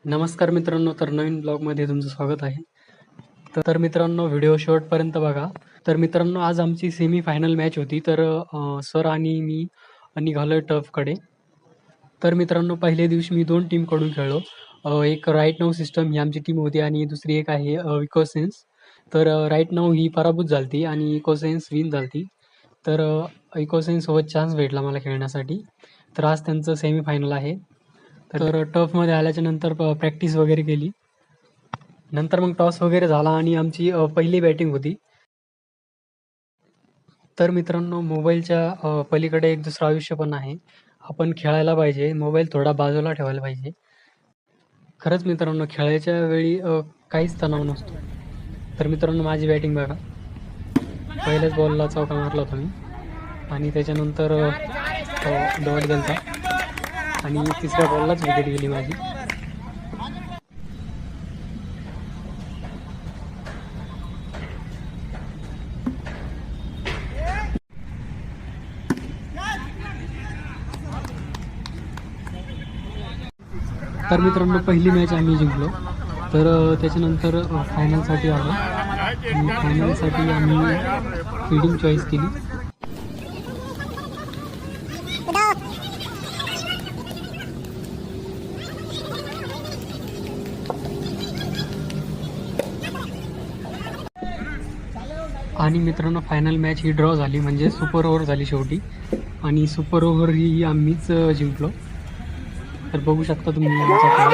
नमस्कार मित्रांनो, तर नवीन ब्लॉगमध्ये तुमचं स्वागत आहे. तर मित्रांनो, व्हिडिओ शेवटपर्यंत बघा. तर मित्रांनो, आज आमची सेमी फायनल मॅच होती. तर सर आणि मी निघालो आहे टर्फकडे. तर मित्रांनो, पहिल्या दिवशी मी 2 टीमकडून खेळलो. एक राईट नाऊ सिस्टम ही आमची टीम होती आणि दुसरी एक आहे इकोसेन्स. तर राईट नाऊ ही पराभूत झाली आणि इकोसेन्स विन झाली. तर इकोसेन्ससोबत चान्स भेटला मला खेळण्यासाठी. तर आज त्यांचं सेमी फायनल आहे. तर टर्फमध्ये आल्याच्या नंतर प्रॅक्टिस वगैरे केली. नंतर मग टॉस वगैरे झाला आणि आमची पहिली बॅटिंग होती. तर मित्रांनो, मोबाईलच्या पलीकडे एक दुसरं आयुष्य पण आहे. आपण खेळायला पाहिजे, मोबाईल थोडा बाजूला ठेवायला पाहिजे. खरंच मित्रांनो, खेळायच्या वेळी काहीच तणाव नसतो. तर मित्रांनो, माझी बॅटिंग बघा. पहिल्याच बॉलला चौका मारला होता मी आणि त्याच्यानंतर डॉट गेलता आणि तिसऱ्या बॉललाच विकेट गेली माझी. तर मित्रांनो, पहिली मॅच आम्ही जिंकलो. तर त्याच्यानंतर फायनलसाठी आलो आणि फायनलसाठी आम्ही फिल्डिंग चॉईस केली. आणि मित्रांनो, फायनल मॅच ही ड्रॉ झाली, म्हणजे सुपर ओव्हर झाली शेवटी आणि सुपर ओव्हर ही आम्हीच जिंकलो. तर बघू शकता तुम्ही आमचा खेळ.